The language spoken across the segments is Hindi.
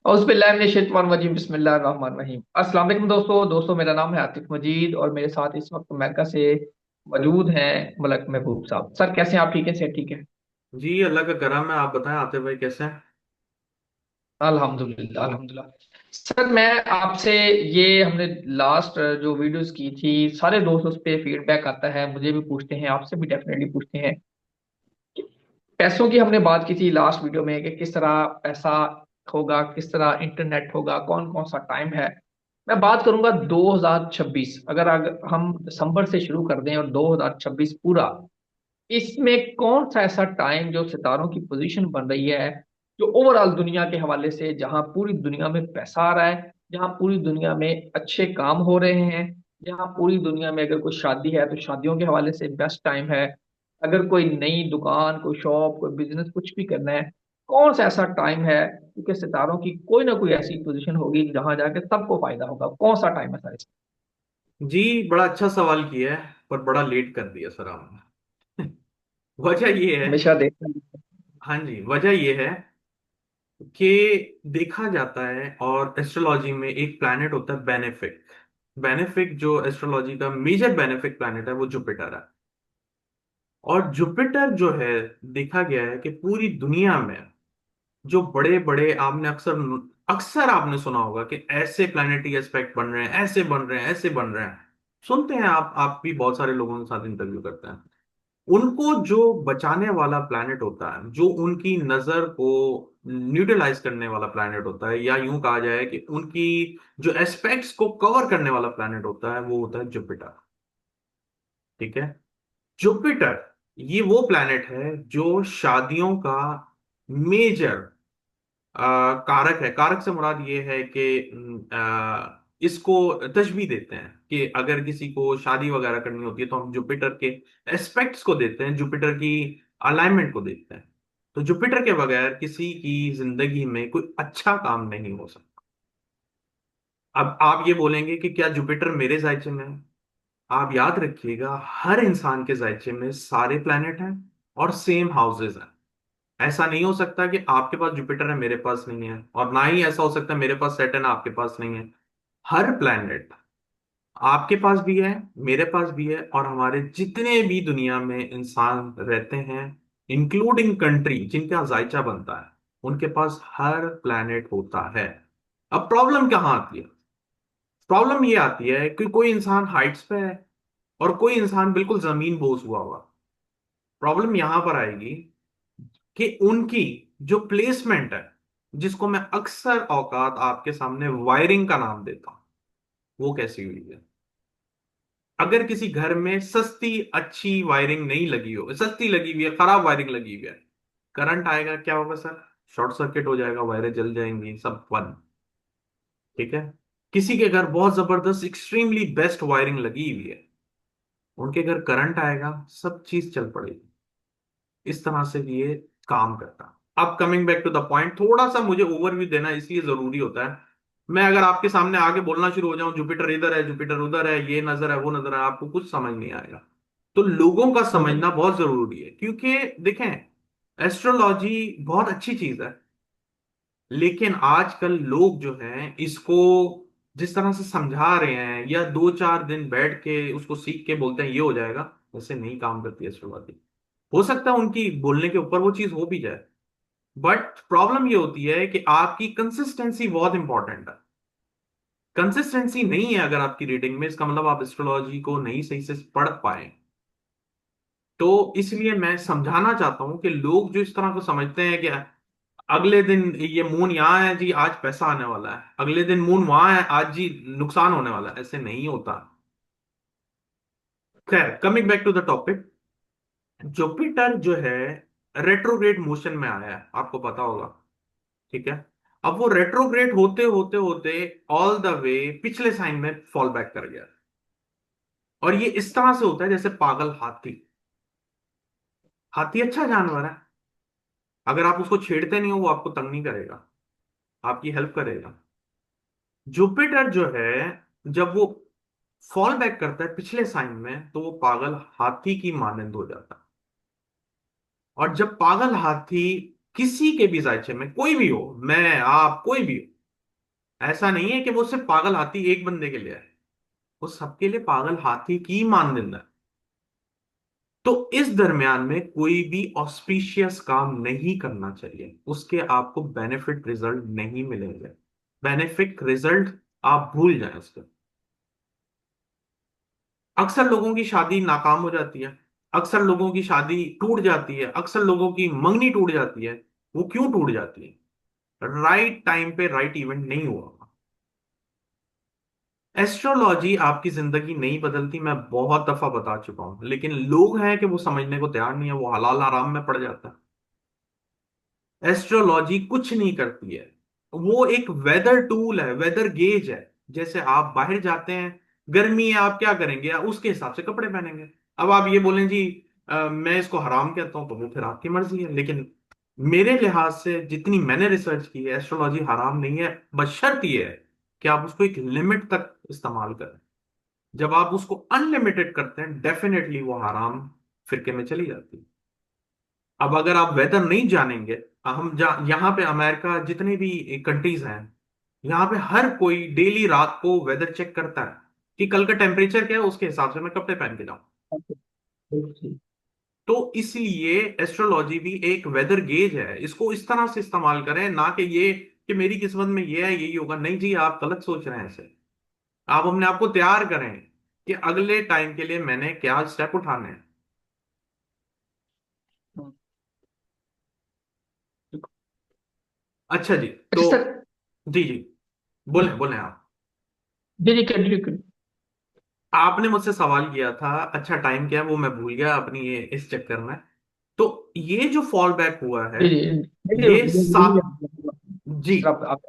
औज़ुबिल्लाहिमिनश्शैतानिर्रजीम बिस्मिल्लाहिर्रहमानिर्रहीम। अस्सलाम वालेकुम दोस्तों मेरा नाम है आतिफ मजीद और मेरे साथ इस वक्त अमेरिका से मौजूद हैं मलक महबूब साहब। सर कैसे हैं आप? ठीक है, सेहत ठीक है? जी, अल्लाह का करम है। आप बताएं आतिफ भाई, कैसे हैं? अल्हम्दुलिल्लाह अल्हम्दुलिल्लाह। सर मैं आपसे, ये हमने लास्ट जो वीडियोस की थी, सारे दोस्त उस पे फीडबैक आता है, मुझे भी पूछते हैं, आपसे भी डेफिनेटली पूछते हैं। पैसों की हमने बात की थी लास्ट वीडियो में कि किस तरह पैसा होगा, किस तरह इंटरनेट होगा, कौन कौन सा टाइम है। मैं बात करूंगा 2026, अगर हम दिसंबर से शुरू कर दें और 2026 पूरा, इसमें कौन सा ऐसा टाइम जो सितारों की पोजीशन बन रही है, जो ओवरऑल दुनिया के हवाले से, जहां पूरी दुनिया में पैसा आ रहा है, जहां पूरी दुनिया में अच्छे काम हो रहे हैं, जहां पूरी दुनिया में अगर कोई शादी है तो शादियों के हवाले से बेस्ट टाइम है, अगर कोई नई दुकान, कोई शॉप, कोई बिजनेस कुछ भी करना है, कौन सा ऐसा टाइम है? क्योंकि सितारों की कोई ना कोई ऐसी पोजीशन होगी जहां जाके सबको फायदा होगा। कौन सा टाइम है सर? जी, बड़ा अच्छा सवाल किया है, पर बड़ा लेट कर दिया सर आपने। वजह ये है। हमेशा देखते हैं। हाँ जी, वजह ये है कि देखा जाता है, और एस्ट्रोलॉजी में एक प्लैनेट होता है बेनेफिक। बेनेफिक जो एस्ट्रोलॉजी का मेजर बेनेफिक प्लैनेट है वो जुपिटर है। और जुपिटर जो है, देखा गया है कि पूरी दुनिया में जो बड़े बड़े, आपने अक्सर अक्सर आपने सुना होगा कि ऐसे प्लैनेटरी एस्पेक्ट बन रहे हैं, ऐसे बन रहे हैं, ऐसे बन रहे हैं। सुनते हैं आप भी बहुत सारे लोगों के साथ इंटरव्यू करते हैं। उनको जो बचाने वाला प्लैनेट होता है, जो उनकी नजर को न्यूट्रलाइज करने वाला प्लैनेट होता है, या यूं कहा जाए कि उनकी जो एस्पेक्ट्स को कवर करने वाला प्लैनेट होता है, वो होता है जुपिटर। ठीक है। जुपिटर ये वो प्लैनेट है जो शादियों का मेजर कारक है। कारक से मुराद ये है कि इसको तशबीह देते हैं कि अगर किसी को शादी वगैरह करनी होती है तो हम जुपिटर के एस्पेक्ट्स को देते हैं, जुपिटर की अलाइनमेंट को देखते हैं। तो जुपिटर के बगैर किसी की जिंदगी में कोई अच्छा काम नहीं हो सकता। अब आप ये बोलेंगे कि क्या जुपिटर मेरे जायचे में है? आप याद रखिएगा, हर इंसान के जायचे में सारे प्लैनेट हैं और सेम हाउसेज हैं। ऐसा नहीं हो सकता कि आपके पास जुपिटर है मेरे पास नहीं है, और ना ही ऐसा हो सकता है मेरे पास सैटर्न है आपके पास नहीं है। हर प्लैनेट आपके पास भी है, मेरे पास भी है, और हमारे जितने भी दुनिया में इंसान रहते हैं, इंक्लूडिंग कंट्री जिनका जायचा बनता है, उनके पास हर प्लैनेट होता है। अब प्रॉब्लम कहाँ आती है? प्रॉब्लम ये आती है कि कोई इंसान हाइट्स पे है और कोई इंसान बिल्कुल जमीन बोस हुआ हुआ। प्रॉब्लम यहां पर आएगी कि उनकी जो प्लेसमेंट है, जिसको मैं अक्सर औकात आपके सामने वायरिंग का नाम देता हूं, वो कैसी हुई है। अगर किसी घर में सस्ती अच्छी वायरिंग नहीं लगी हो, सस्ती लगी हुई है, खराब वायरिंग लगी हुई है, करंट आएगा, क्या होगा सर? शॉर्ट सर्किट हो जाएगा, वायरें जल जाएंगी, सब बंद। ठीक है। किसी के घर बहुत जबरदस्त एक्सट्रीमली बेस्ट वायरिंग लगी हुई है, उनके घर करंट आएगा, सब चीज चल पड़ेगी। इस तरह से ये काम करता। अब coming back to the point, थोड़ा सा मुझे ओवरव्यू देना इसलिए जरूरी होता है। मैं अगर आपके सामने आगे बोलना शुरू हो जाऊं, जुपिटर इधर है, जुपिटर उधर है, ये नजर है, वो नजर है, आपको कुछ समझ नहीं आएगा। तो लोगों का समझना बहुत जरूरी है, क्योंकि देखें, एस्ट्रोलॉजी बहुत अच्छी चीज है, लेकिन आजकल लोग जो हैं इसको जिस तरह से समझा रहे हैं, या 2-4 दिन बैठ के उसको सीख के बोलते हैं ये हो जाएगा, वैसे नहीं काम करती एस्ट्रोलॉजी। हो सकता है उनकी बोलने के ऊपर वो चीज हो भी जाए, बट प्रॉब्लम ये होती है कि आपकी कंसिस्टेंसी बहुत इंपॉर्टेंट है। कंसिस्टेंसी नहीं है अगर आपकी रीडिंग में, इसका मतलब आप एस्ट्रोलॉजी को नहीं सही से पढ़ पाए। तो इसलिए मैं समझाना चाहता हूं कि लोग जो इस तरह को समझते हैं कि अगले दिन ये मून यहाँ है जी, आज पैसा आने वाला है, अगले दिन मून वहां है, आज जी नुकसान होने वाला है, ऐसे नहीं होता। खैर, coming back to the topic, Jupiter जो है रेट्रोग्रेड मोशन में आया है, आपको पता होगा। ठीक है। अब वो रेट्रोग्रेड होते होते होते ऑल द वे पिछले साइन में फॉल बैक कर गया। और ये इस तरह से होता है जैसे पागल हाथी। हाथी अच्छा जानवर है, अगर आप उसको छेड़ते नहीं हो वो आपको तंग नहीं करेगा, आपकी हेल्प करेगा। जुपिटर जो है, जब वो फॉल बैक करता है पिछले साइन में, तो वो पागल हाथी की मानंद हो जाता है। और जब पागल हाथी किसी के भी जायचे में, कोई भी हो, मैं आप कोई भी हो, ऐसा नहीं है कि वो सिर्फ पागल हाथी एक बंदे के लिए है, वो सबके लिए पागल हाथी की मानदंड है। तो इस दरमियान में कोई भी ऑस्पिशियस काम नहीं करना चाहिए, उसके आपको बेनिफिट रिजल्ट नहीं मिलेंगे। बेनिफिट रिजल्ट आप भूल जाएं उसके। अक्सर लोगों की शादी नाकाम हो जाती है, अक्सर लोगों की शादी टूट जाती है, अक्सर लोगों की मंगनी टूट जाती है। वो क्यों टूट जाती है? राइट टाइम पे राइट इवेंट नहीं हुआ। एस्ट्रोलॉजी आपकी जिंदगी नहीं बदलती, मैं बहुत दफा बता चुका हूं, लेकिन लोग हैं कि वो समझने को तैयार नहीं है, वो हलाल हराम में पड़ जाता है। एस्ट्रोलॉजी कुछ नहीं करती है, वो एक वेदर टूल है, वेदर गेज है। जैसे आप बाहर जाते हैं, गर्मी है, आप क्या करेंगे? उसके हिसाब से कपड़े पहनेंगे। अब आप ये बोलें जी मैं इसको हराम कहता हूं, तो वो फिर आपकी मर्जी है। लेकिन मेरे लिहाज से जितनी मैंने रिसर्च की है, एस्ट्रोलॉजी हराम नहीं है, बशर्त ये है कि आप उसको एक लिमिट तक इस्तेमाल करें। जब आप उसको अनलिमिटेड करते हैं, डेफिनेटली वो हराम फिरके में चली जाती है। अब अगर आप वेदर नहीं जानेंगे, यहाँ पे अमेरिका जितने भी कंट्रीज हैं, यहाँ पे हर कोई डेली रात को वेदर चेक करता है कि कल का टेम्परेचर क्या है, उसके हिसाब से मैं कपड़े पहन के जाऊं। बिल्कुल सही। तो इसलिए एस्ट्रोलॉजी भी एक वेदर गेज है, इसको इस तरह से इस्तेमाल करें, ना कि ये कि मेरी किस्मत में ये है यही होगा। नहीं जी, आप गलत सोच रहे हैं ऐसे। आप अपने आप को तैयार करें कि अगले टाइम के लिए मैंने क्या स्टेप उठाने हैं। हम्म, बिल्कुल। अच्छा जी। तो अच्छा सर। जी जी, बोले बोले आप। जी जी, कंटिन्यू करिए। आपने मुझसे सवाल किया था, अच्छा टाइम क्या है वो मैं भूल गया अपनी ये इस चक्कर में। तो ये जो फॉल बैक हुआ है, जी जी जी जी, ये सात, जी सर आप।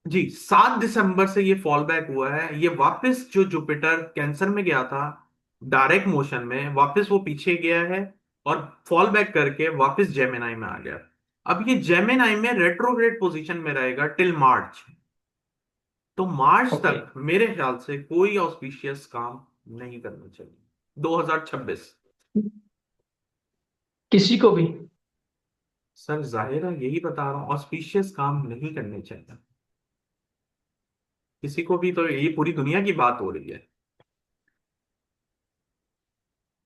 जी, 7 दिसंबर से ये फॉल बैक हुआ है। ये वापस जो जुपिटर कैंसर में गया था डायरेक्ट मोशन में, वापस वो पीछे गया है और फॉल बैक करके वापस जेमिनाई में आ गया। अब ये जेमिनाई में रेट्रोग्रेड पोजीशन में रहेगा टिल मार्च। तो मार्च ओके। तक मेरे ख्याल से कोई ऑस्पिशियस काम नहीं करना चाहिए, 2026। किसी को भी। सर जाहिर है यही बता रहा हूं, ऑस्पिशियस काम नहीं करने चाहिए किसी को भी। तो ये पूरी दुनिया की बात हो रही है,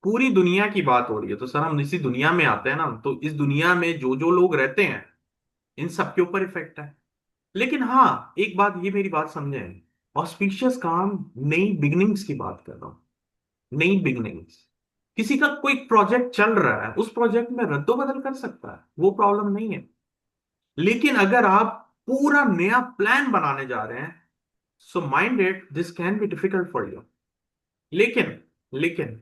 पूरी दुनिया की बात हो रही है। तो सर हम इसी दुनिया में आते हैं ना, तो इस दुनिया में जो जो लोग रहते हैं, इन सब के ऊपर इफेक्ट है। लेकिन हाँ, एक बात, ये मेरी बात समझें, ऑस्पिशियस काम, नई बिगनिंग्स की बात कर रहा हूं। नई बिगनिंग्स, किसी का कोई प्रोजेक्ट चल रहा है, उस प्रोजेक्ट में रद्दो बदल कर सकता है, वो प्रॉब्लम नहीं है। लेकिन अगर आप पूरा नया प्लान बनाने जा रहे हैं, so mind it, this can be difficult for you. लेकिन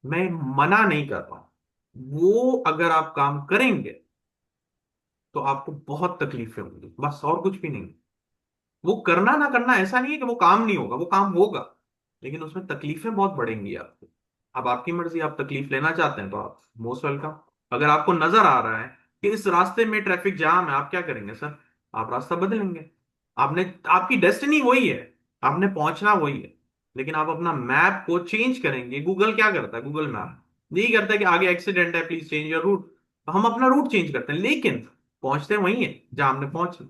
मैं मना नहीं कर रहा हूं, वो अगर आप काम करेंगे तो आपको बहुत तकलीफें होंगी, बस और कुछ भी नहीं। वो करना ना करना ऐसा नहीं है कि वो काम नहीं होगा, वो काम होगा, लेकिन उसमें तकलीफें बहुत बढ़ेंगी आपको। अब आपकी मर्जी, आप तकलीफ लेना चाहते हैं तो आप मोस्ट वेलकम। अगर आपको नजर आ रहा है कि इस रास्ते में ट्रैफिक जाम है, आप क्या करेंगे सर? आप रास्ता बदलेंगे। आपने, आपकी डेस्टिनी वही है, आपने पहुंचना वही है, लेकिन आप अपना मैप को चेंज करेंगे। गूगल क्या करता है? गूगल मैप यही करता है कि आगे एक्सीडेंट है, प्लीज चेंज योर रूट। तो हम अपना रूट चेंज करते हैं, लेकिन पहुंचते वही है जहां हमने पहुंचना।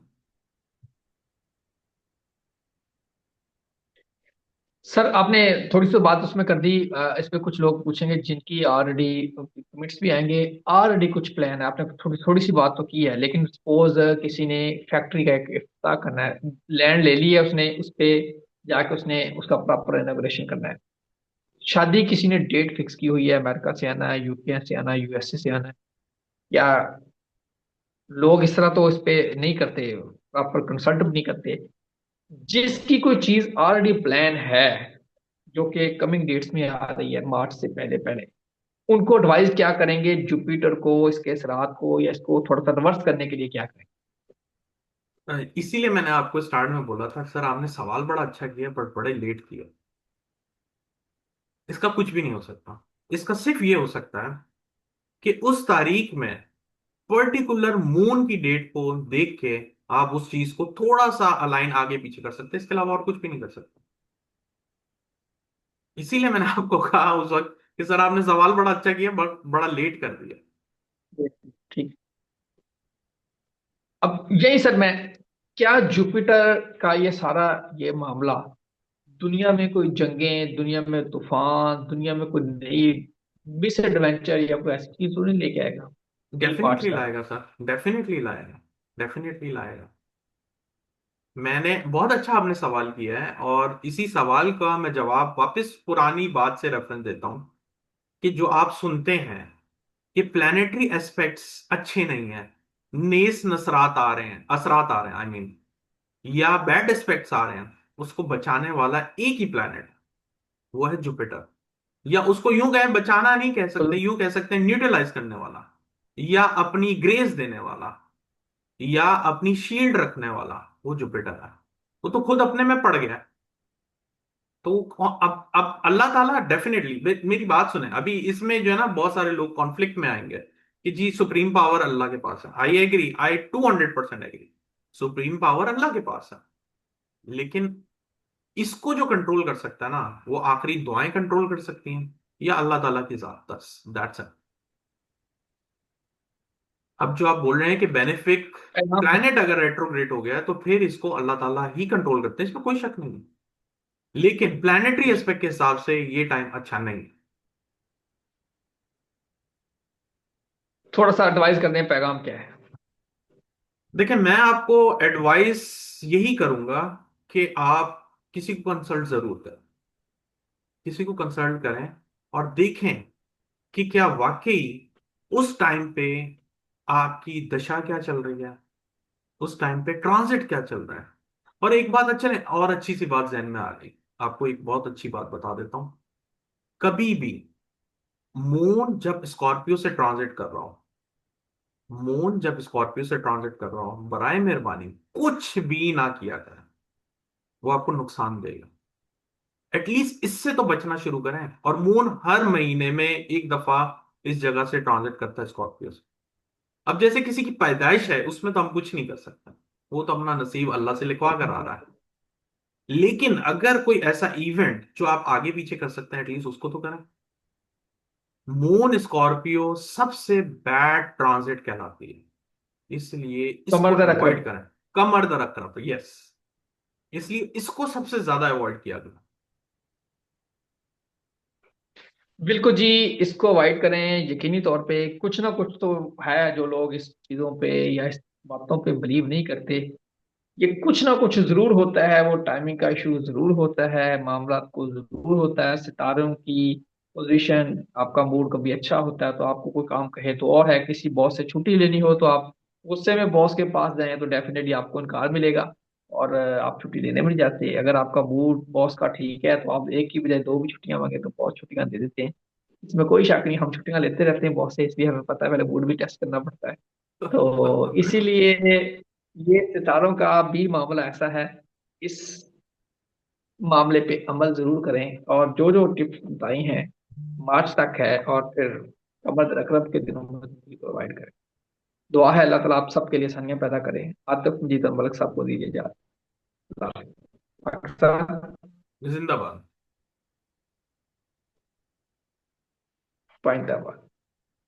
सर आपने थोड़ी सी बात उसमें कर दी। इस पे कुछ लोग पूछेंगे जिनकी ऑलरेडी कमिट्स भी आएंगे, ऑलरेडी कुछ प्लान है। आपने थोड़ी थोड़ी सी बात तो की है, लेकिन सपोज किसी ने फैक्ट्री का एक इफ्तिताह करना है, लैंड ले ली है उसने, उस पे जाके उसने उसका प्रॉपर इनॉग्रेशन करना है। शादी किसी ने डेट फिक्स की हुई है, अमेरिका से आना है, यूके से आना है, यूएसए से आना है, या लोग इस तरह तो इस पे नहीं करते, प्रॉपर कंसल्ट भी नहीं करते। जिसकी कोई चीज ऑलरेडी प्लान है, जो कि कमिंग डेट्स में आ रही है मार्च से पहले पहले, उनको एडवाइस क्या करेंगे जुपिटर को, इसके असरात को, या इसको थोड़ा सा रिवर्स करने के लिए क्या करें? इसीलिए मैंने आपको स्टार्ट में बोला था सर, आपने सवाल बड़ा अच्छा किया पर बड़े लेट किया। इसका कुछ भी नहीं हो सकता। इसका सिर्फ ये हो सकता है कि उस तारीख में पर्टिकुलर मून की डेट को देख के आप उस चीज को थोड़ा सा अलाइन आगे पीछे कर सकते हैं, इसके अलावा और कुछ भी नहीं कर सकते। इसीलिए मैंने आपको कहा उस वक्त कि सर आपने सवाल बड़ा अच्छा किया, बड़ा लेट कर दिया। ठीक। अब यही सर मैं क्या जुपिटर का ये सारा ये मामला दुनिया में कोई जंगें, दुनिया में तूफान, दुनिया में कोई नई मिस एडवेंचर या कोई ऐसी चीज तो नहीं लेके आएगा डी मार्स डेफिनेटली का? लाएगा सर, डेफिनेटली लाएगा, डेफिनेटली लाएगा। मैंने बहुत अच्छा आपने सवाल किया है, और इसी सवाल का मैं जवाब वापस पुरानी बात से रेफरेंस देता हूं कि जो आप सुनते हैं कि प्लानिटरी एस्पेक्ट्स अच्छे नहीं है, नेस नसरात आ रहे हैं, असरात आ रहे हैं, आई मीन, या बैड एस्पेक्ट्स आ रहे हैं, उसको बचाने वाला एक ही प्लैनेट, वो है जुपिटर। या उसको यूं कहें, बचाना नहीं कह सकते, यूं कह सकते हैं न्यूट्रलाइज करने वाला, या अपनी ग्रेस देने वाला, या अपनी शील्ड रखने वाला, वो जुपिटर है। वो तो खुद अपने में पड़ गया है। तो अब अल्लाह ताला डेफिनेटली, मेरी बात सुने, अभी इसमें जो है ना बहुत सारे लोग कॉन्फ्लिक्ट में आएंगे कि जी सुप्रीम पावर अल्लाह के पास है। I agree, I 200% agree, supreme power Allah के पास है। लेकिन इसको जो कंट्रोल कर सकता है ना, वो आखिरी दुआएं कंट्रोल कर सकती हैं, या अल्लाह ताला की जात, बस दैट्स इट। अब जो आप बोल रहे हैं कि बेनिफिक प्लैनेट अगर रेट्रोग्रेड हो गया है, तो फिर इसको अल्लाह ताला ही कंट्रोल करते हैं, इसमें कोई शक नहीं है। लेकिन प्लैनेटरी एस्पेक्ट के हिसाब से ये टाइम अच्छा नहीं है। थोड़ा सा एडवाइस करने में पैगाम क्या है? देखिए, मैं आपको एडवाइस यही करूंगा कि आप किसी को कंसल्ट जरूर करें, किसी को कंसल्ट करें, और देखें कि क्या वाकई उस टाइम पे आपकी दशा क्या चल रही है, उस टाइम पे ट्रांजिट क्या चल रहा है। और एक बात, अच्छा नहीं, और अच्छी सी बात जहन में आ गई, आपको एक बहुत अच्छी बात बता देता हूं। कभी भी मून जब स्कॉर्पियो से ट्रांजिट कर रहा हो, मून जब स्कॉर्पियो से ट्रांजिट कर रहा हो, बराए मेहरबानी कुछ भी ना किया करें, वो आपको नुकसान देगा। एटलीस्ट इससे तो बचना शुरू करें। और मून हर महीने में एक दफा इस जगह से ट्रांजिट करता है, स्कॉर्पियो से। अब जैसे किसी की पैदाइश है, उसमें तो हम कुछ नहीं कर सकते, वो तो अपना नसीब अल्लाह से लिखवा कर आ रहा है। लेकिन अगर कोई ऐसा इवेंट जो आप आगे पीछे कर सकते हैं, एटलीस्ट उसको तो करें। मून स्कॉर्पियो सबसे बैड ट्रांजिट कहलाती है, इसलिए इसको कमर दर अवॉइड करें। कमर दरक तरफ, यस, इसलिए इसको सबसे ज्यादा अवॉइड किया गया। बिल्कुल जी, इसको अवॉइड करें। यकीनी तौर पे कुछ ना कुछ तो है जो लोग इस चीजों पे या इस बातों पे बिलीव नहीं करते। ये कुछ ना कुछ जरूर होता है, वो टाइमिंग का इशू जरूर होता है, मामला को जरूर होता है, सितारों की पोजीशन, आपका मूड कभी अच्छा होता है तो आपको कोई काम कहे तो, और है किसी बॉस से छुट्टी लेनी हो तो आप गुस्से में बॉस के पास जाएं तो डेफिनेटली आपको इनकार मिलेगा और आप छुट्टी लेने में जाते हैं। अगर आपका मूड बॉस का ठीक है तो आप एक की बजाय दो भी छुट्टियां मांगे तो बॉस छुट्टियां दे देते हैं। इसमें कोई शक नहीं, हम छुट्टियां लेते रहते हैं बॉस से, इसलिए हमें पता है पहले मूड भी टेस्ट करना पड़ता है। तो इसीलिए ये सितारों का भी मामला ऐसा है। इस मामले पे अमल जरूर करें, और जो जो टिप्स बताई हैं मार्च तक है, और फिर कमर अकरब के दिनों में प्रोवाइड करें। दुआ है अल्लाह ताला आप सबके लिए आसानियां पैदा करें। आतिफ मजीद मलिक साहब को दीजिए इजाजत। जिंदाबाद। पॉइंट